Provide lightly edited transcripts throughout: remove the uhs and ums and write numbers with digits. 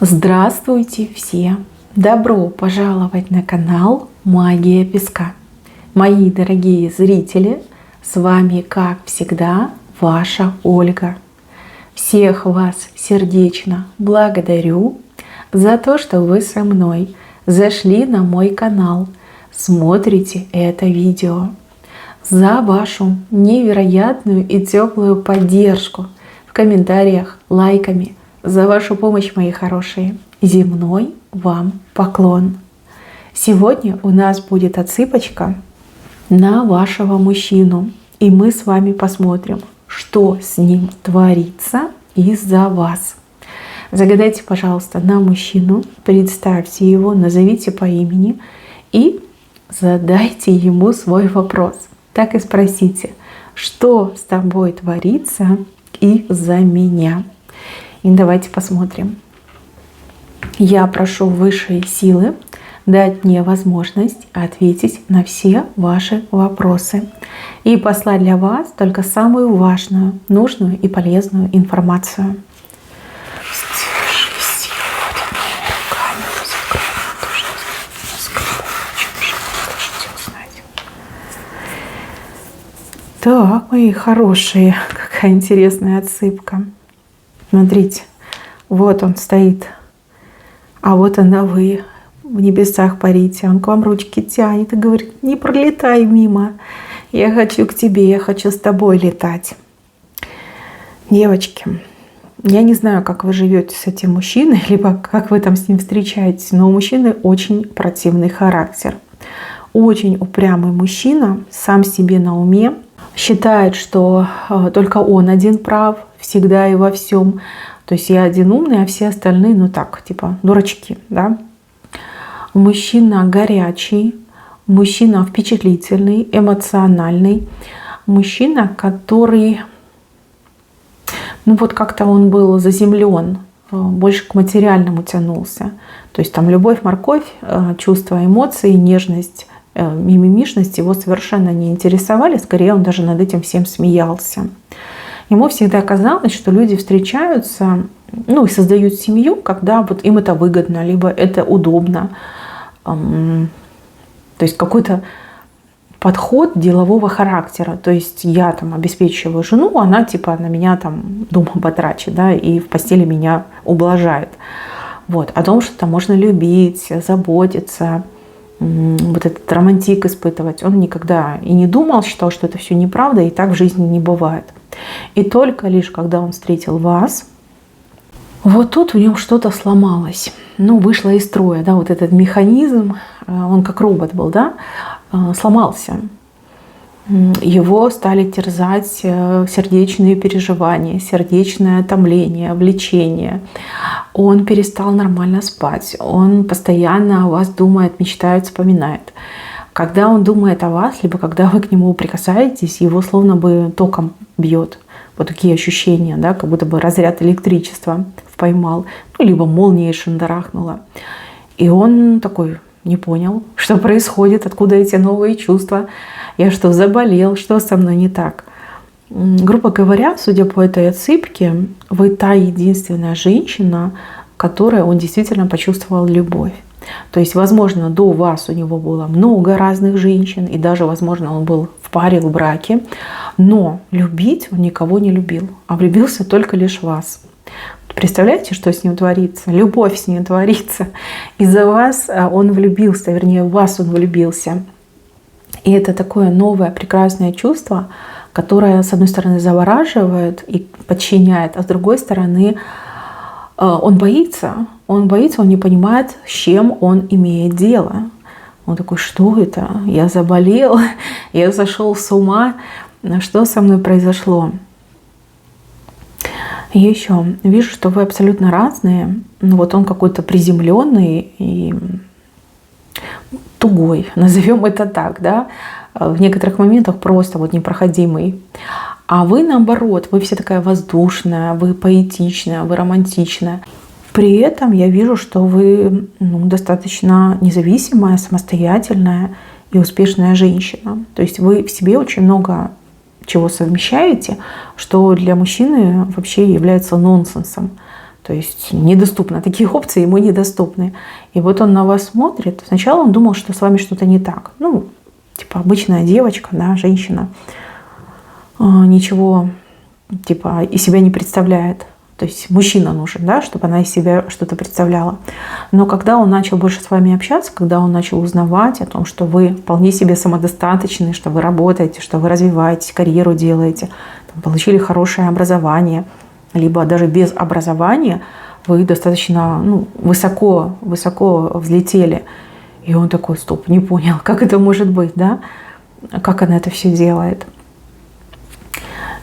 Здравствуйте все! Добро пожаловать на канал Магия Песка. Мои дорогие зрители, с вами, как всегда, ваша Ольга. Всех вас сердечно благодарю за то, что вы со мной зашли на мой канал, смотрите это видео, за вашу невероятную и теплую поддержку в комментариях, лайками, за вашу помощь, мои хорошие. Земной вам поклон. Сегодня у нас будет отсыпочка на вашего мужчину. И мы с вами посмотрим, что с ним творится из-за вас. Загадайте, пожалуйста, на мужчину, представьте его, назовите по имени и задайте ему свой вопрос. Так и спросите, что с тобой творится из-за меня. И давайте посмотрим. Я прошу высшие силы дать мне возможность ответить на все ваши вопросы и послать для вас только самую важную, нужную и полезную информацию. Так, мои хорошие, какая интересная отсыпка. Смотрите, вот он стоит, а вот она вы в небесах парите. Он к вам ручки тянет и говорит: не пролетай мимо, я хочу к тебе, я хочу с тобой летать. Девочки, я не знаю, как вы живете с этим мужчиной, либо как вы там с ним встречаетесь, но у мужчины очень противный характер. Очень упрямый мужчина, сам себе на уме, считает, что только он один прав, всегда и во всем. То есть я один умный, а все остальные, ну так, типа дурачки, да. Мужчина горячий, мужчина впечатлительный, эмоциональный, мужчина, который, ну вот как-то он был заземлен, больше к материальному тянулся. То есть там любовь, морковь, чувства, эмоции, нежность, мимимишность его совершенно не интересовали, скорее он даже над этим всем смеялся. Ему всегда казалось, что люди встречаются, ну и создают семью, когда вот им это выгодно, либо это удобно. То есть какой-то подход делового характера. То есть я там обеспечиваю жену, она типа на меня там дома батрачит, да, и в постели меня ублажает. Вот. О том, что там можно любить, заботиться, вот этот романтик испытывать, он никогда и не думал, считал, что это все неправда, и так в жизни не бывает. И только лишь когда он встретил вас, вот тут в нем что-то сломалось, ну, вышло из строя, да, вот этот механизм, он как робот был, да, сломался. Его стали терзать сердечные переживания, сердечное томление, влечение. Он перестал нормально спать, он постоянно о вас думает, мечтает, вспоминает. Когда он думает о вас, либо когда вы к нему прикасаетесь, его словно бы током бьет. Вот такие ощущения, да, как будто бы разряд электричества поймал, ну, либо молнией шандарахнула. И он такой не понял, что происходит, откуда эти новые чувства. Я что, заболел, что со мной не так? Грубо говоря, судя по этой отсыпке, вы та единственная женщина, которой он действительно почувствовал любовь. То есть, возможно, до вас у него было много разных женщин, и даже, возможно, он был в паре, в браке, но любить он никого не любил, а влюбился только лишь в вас. Представляете, что с ним творится? Любовь с ним творится. Из-за вас он влюбился, вернее, в вас он влюбился. И это такое новое, прекрасное чувство, которое, с одной стороны, завораживает и подчиняет, а с другой стороны, он боится, он не понимает, с чем он имеет дело. Он такой: что это? Я заболел, я сошел с ума, что со мной произошло? И еще вижу, что вы абсолютно разные. Ну, вот он какой-то приземленный и тугой, назовем это так, да, в некоторых моментах просто вот непроходимый. А вы наоборот, вы все такая воздушная, вы поэтичная, вы романтичная. При этом я вижу, что вы достаточно независимая, самостоятельная и успешная женщина. То есть вы в себе очень много чего совмещаете, что для мужчины вообще является нонсенсом. То То есть недоступно. Такие опции ему недоступны. И вот он на вас смотрит. Сначала он думал, что с вами что-то не так. Ну, типа обычная девочка, да, женщина. Ничего, типа, из себя не представляет. То есть мужчина нужен, да, чтобы она из себя что-то представляла. Но когда он начал больше с вами общаться, когда он начал узнавать о том, что вы вполне себе самодостаточны, что вы работаете, что вы развиваетесь, карьеру делаете, получили хорошее образование, либо даже без образования вы достаточно высоко взлетели. И он такой: стоп, не понял, как это может быть, да? Как она это все делает?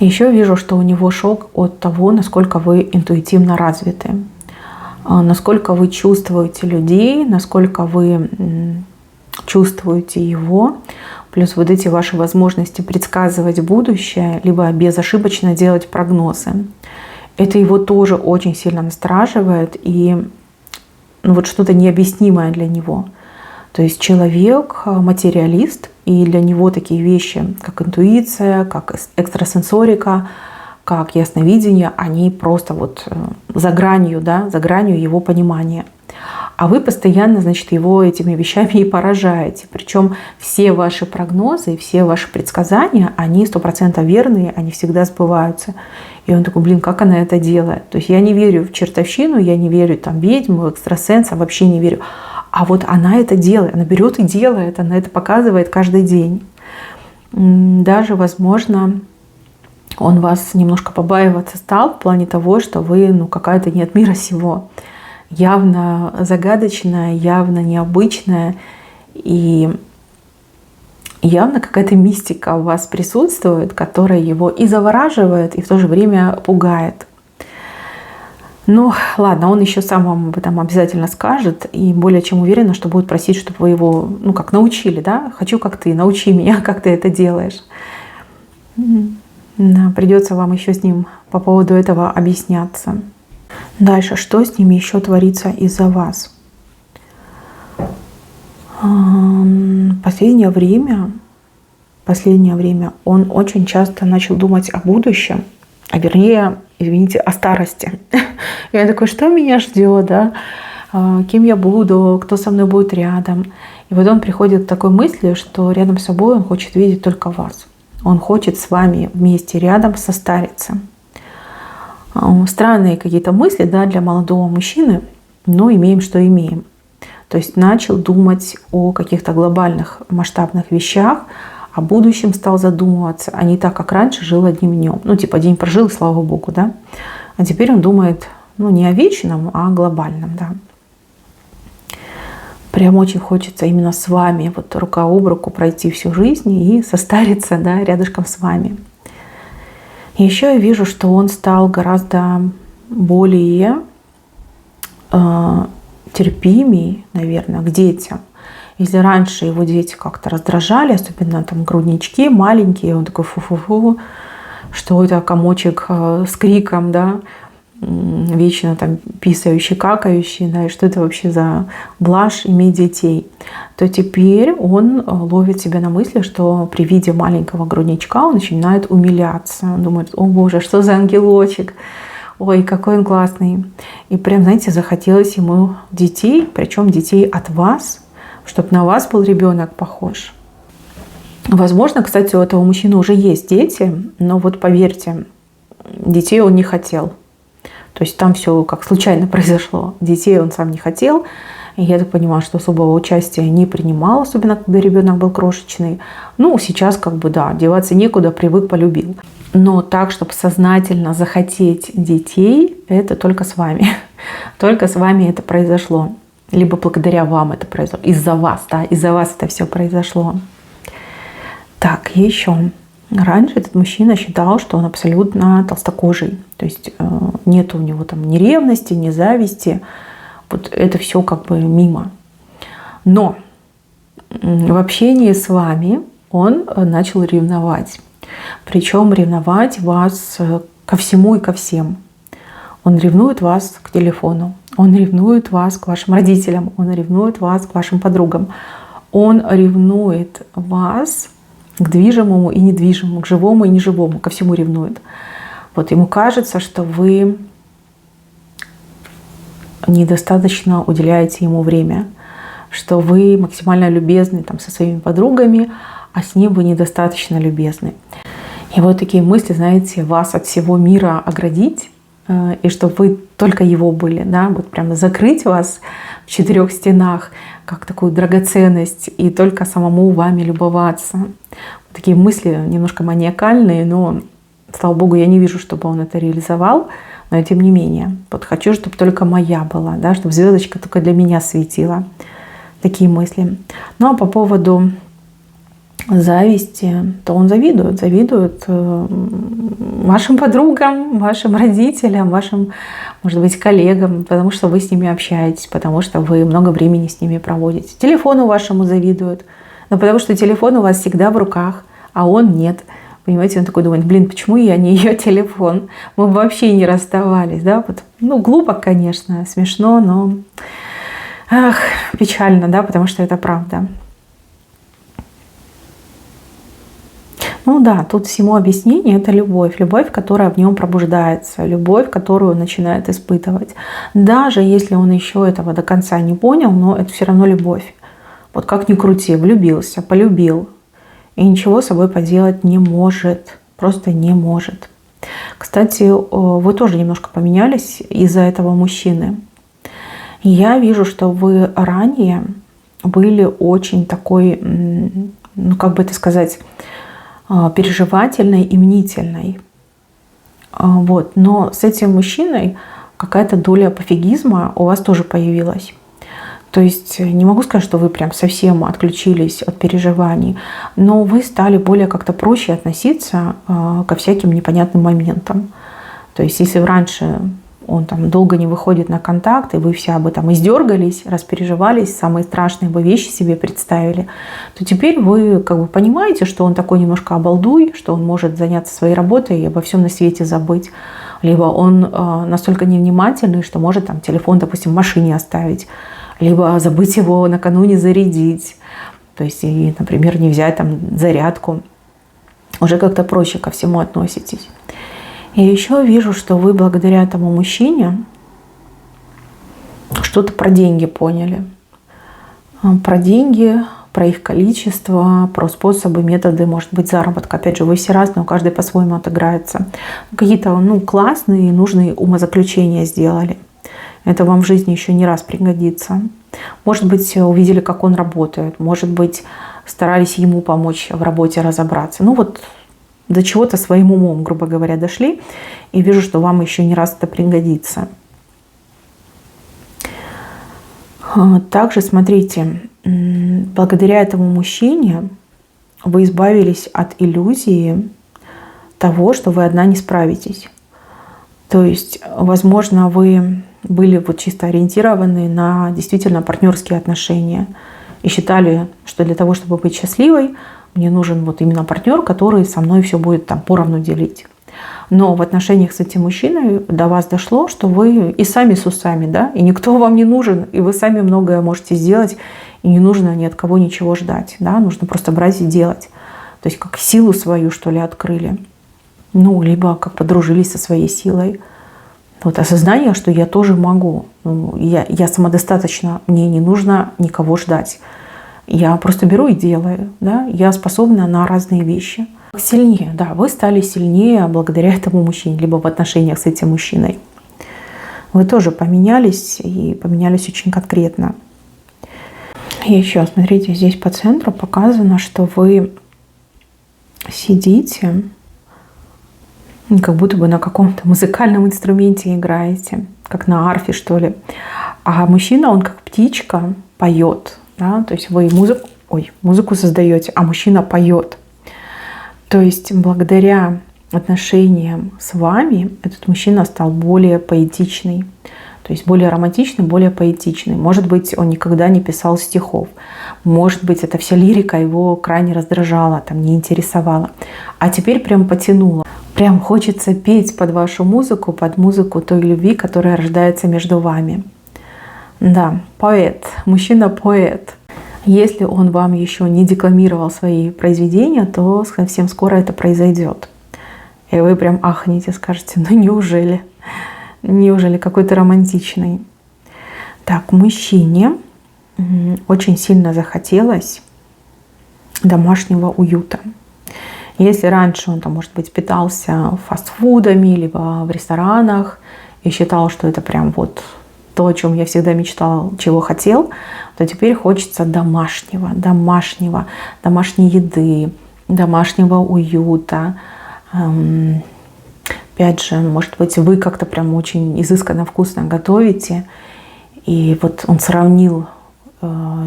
Еще вижу, что у него шок от того, насколько вы интуитивно развиты, насколько вы чувствуете людей, насколько вы чувствуете его, плюс вот эти ваши возможности предсказывать будущее, либо безошибочно делать прогнозы. Это его тоже очень сильно настораживает и вот что-то необъяснимое для него. То есть человек материалист, и для него такие вещи, как интуиция, как экстрасенсорика, как ясновидение, они просто вот за гранью, да, за гранью его понимания. А вы постоянно, значит, его этими вещами и поражаете. Причем все ваши прогнозы, все ваши предсказания, они 100% верные, они всегда сбываются. И он такой: блин, как она это делает? То есть я не верю в чертовщину, я не верю в ведьм, в экстрасенса, вообще не верю. А вот она это делает, она берет и делает, она это показывает каждый день. Даже, возможно, он вас немножко побаиваться стал в плане того, что вы какая-то не от мира сего. Явно загадочная, явно необычная. И явно какая-то мистика у вас присутствует, которая его и завораживает, и в то же время пугает. Ну, ладно, он еще сам вам об этом обязательно скажет, и более чем уверена, что будет просить, чтобы вы его, как научили, да? Хочу, как ты, научи меня, как ты это делаешь. Да, придется вам еще с ним по поводу этого объясняться. Дальше, что с ним еще творится из-за вас? Последнее время он очень часто начал думать о будущем, а вернее, извините, о старости. И он такой: что меня ждет, да? Кем я буду, кто со мной будет рядом. И вот он приходит к такой мысли, что рядом с собой он хочет видеть только вас. Он хочет с вами вместе рядом состариться. Странные какие-то мысли, да, для молодого мужчины, но имеем, что имеем. То есть начал думать о каких-то глобальных масштабных вещах, о будущем стал задумываться, а не так, как раньше жил одним днем. День прожил, и слава богу, да. А теперь он думает, не о вечном, а о глобальном, да. Прям очень хочется именно с вами, вот рука об руку пройти всю жизнь и состариться, да, рядышком с вами. Еще я вижу, что он стал гораздо более терпимее, наверное, к детям. Если раньше его дети как-то раздражали, особенно там груднички маленькие, он такой: фу-фу-фу, что это комочек с криком, да, вечно там писающий, какающий, да, и что это вообще за блажь иметь детей, то теперь он ловит себя на мысли, что при виде маленького грудничка он начинает умиляться. Он думает: о боже, что за ангелочек, ой, какой он классный. И прям, знаете, захотелось ему детей, причем детей от вас, чтобы на вас был ребенок похож. Возможно, кстати, у этого мужчины уже есть дети, но вот поверьте, детей он не хотел. То есть там все как случайно произошло. Детей он сам не хотел. И я так понимаю, что особого участия не принимал, особенно когда ребенок был крошечный. Сейчас да, деваться некуда, привык, полюбил. Но так, чтобы сознательно захотеть детей, это только с вами. Только с вами это произошло. Либо благодаря вам это произошло. Из-за вас, да, из-за вас это все произошло. Так, еще. Раньше этот мужчина считал, что он абсолютно толстокожий. То есть нет у него там ни ревности, ни зависти. Вот это все мимо. Но в общении с вами он начал ревновать. Причем ревновать вас ко всему и ко всем. Он ревнует вас к телефону. Он ревнует вас к вашим родителям. Он ревнует вас к вашим подругам. Он ревнует вас к движимому и недвижимому, к живому и неживому, ко всему ревнует. Вот ему кажется, что вы недостаточно уделяете ему время, что вы максимально любезны там со своими подругами, а с ним вы недостаточно любезны. И вот такие мысли, знаете, вас от всего мира оградить, и чтобы вы только его были, да, вот прямо закрыть вас в 4 стенах, как такую драгоценность, и только самому вами любоваться. Такие мысли немножко маниакальные, но, слава богу, я не вижу, чтобы он это реализовал, но тем не менее. Вот хочу, чтобы только моя была, да, чтобы звездочка только для меня светила. Такие мысли. Ну а по поводу зависти, то он завидует вашим подругам, вашим родителям, вашим, может быть, коллегам, потому что вы с ними общаетесь, потому что вы много времени с ними проводите. Телефону вашему завидуют, но потому что телефон у вас всегда в руках, а он нет. Понимаете, он такой думает, блин, почему я не ее телефон? Мы вообще не расставались, да? Вот, ну, глупо, конечно, смешно, но ах, печально, да, потому что это правда. Ну да, тут всему объяснение — это любовь. Любовь, которая в нем пробуждается. Любовь, которую он начинает испытывать. Даже если он еще этого до конца не понял, но это все равно любовь. Вот как ни крути, влюбился, полюбил. И ничего с собой поделать не может. Просто не может. Кстати, вы тоже немножко поменялись из-за этого мужчины. Я вижу, что вы ранее были очень такой, ну как бы это сказать, переживательной и мнительной. Вот. Но с этим мужчиной какая-то доля пофигизма у вас тоже появилась. То есть не могу сказать, что вы прям совсем отключились от переживаний, но вы стали более как-то проще относиться ко всяким непонятным моментам. То есть если раньше он там долго не выходит на контакт, и вы все об этом издергались, распереживались, самые страшные бы вещи себе представили, то теперь вы как бы понимаете, что он такой немножко обалдуй, что он может заняться своей работой и обо всем на свете забыть. Либо он настолько невнимательный, что может там телефон, допустим, в машине оставить, либо забыть его накануне зарядить. То есть, и, например, не взять там зарядку. Уже как-то проще ко всему относитесь. И еще вижу, что вы благодаря этому мужчине что-то про деньги поняли. Про деньги, про их количество, про способы, методы, может быть, заработка. Опять же, вы все разные, у каждой по-своему отыграется. Какие-то классные, нужные умозаключения сделали. Это вам в жизни еще не раз пригодится. Может быть, увидели, как он работает. Может быть, старались ему помочь в работе разобраться. Ну вот, до чего-то своим умом, грубо говоря, дошли. И вижу, что вам еще не раз это пригодится. Также, смотрите, благодаря этому мужчине вы избавились от иллюзии того, что вы одна не справитесь. То есть, возможно, вы были вот чисто ориентированы на действительно партнерские отношения и считали, что для того, чтобы быть счастливой, мне нужен вот именно партнер, который со мной все будет там поровну делить. Но в отношениях с этим мужчиной до вас дошло, что вы и сами с усами, да, и никто вам не нужен, и вы сами многое можете сделать, и не нужно ни от кого ничего ждать, да, нужно просто брать и делать. То есть как силу свою, что ли, открыли. Ну, либо как подружились со своей силой. Вот осознание, что я тоже могу. Я самодостаточна, мне не нужно никого ждать. Я просто беру и делаю. Да? Я способна на разные вещи. Сильнее, да, вы стали сильнее благодаря этому мужчине, либо в отношениях с этим мужчиной. Вы тоже поменялись, и поменялись очень конкретно. И еще, смотрите, здесь по центру показано, что вы сидите, как будто бы на каком-то музыкальном инструменте играете, как на арфе, что ли. А мужчина, он как птичка поет. Да? То есть вы музыку создаете, а мужчина поет. То есть благодаря отношениям с вами этот мужчина стал более поэтичный. То есть более романтичный, более поэтичный. Может быть, он никогда не писал стихов. Может быть, эта вся лирика его крайне раздражала, там, не интересовала. А теперь прям потянула. Прям хочется петь под вашу музыку, под музыку той любви, которая рождается между вами. Да, поэт, мужчина-поэт. Если он вам еще не декламировал свои произведения, то совсем скоро это произойдет. И вы прям ахнете, скажете, ну неужели? Неужели какой-то романтичный? Так, мужчине очень сильно захотелось домашнего уюта. Если раньше он, там, может быть, питался фастфудами, либо в ресторанах, и считал, что это прям вот то, о чем я всегда мечтал, чего хотел, то теперь хочется домашней еды, домашнего уюта. Опять же, может быть, вы как-то прям очень изысканно, вкусно готовите, и вот он сравнил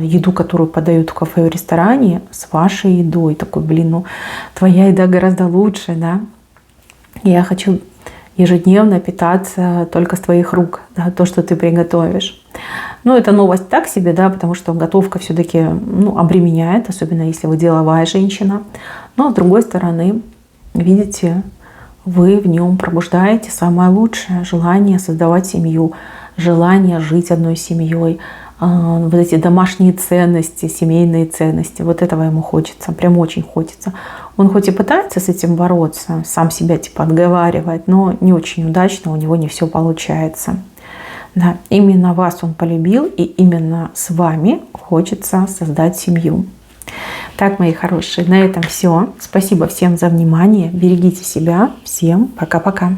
еду, которую подают в кафе и ресторане, с вашей едой. Такой, блин, ну твоя еда гораздо лучше, да? Я хочу ежедневно питаться только с твоих рук, да, то, что ты приготовишь. Ну, это новость так себе, да, потому что готовка все-таки, ну, обременяет, особенно если вы деловая женщина. Но с другой стороны, видите, вы в нем пробуждаете самое лучшее: желание создавать семью, желание жить одной семьей, вот эти домашние ценности, семейные ценности. Вот этого ему хочется, прям очень хочется. Он хоть и пытается с этим бороться, сам себя типа отговаривает, но не очень удачно, у него не все получается. Да, именно вас он полюбил, и именно с вами хочется создать семью. Так, мои хорошие, на этом все. Спасибо всем за внимание. Берегите себя. Всем пока-пока.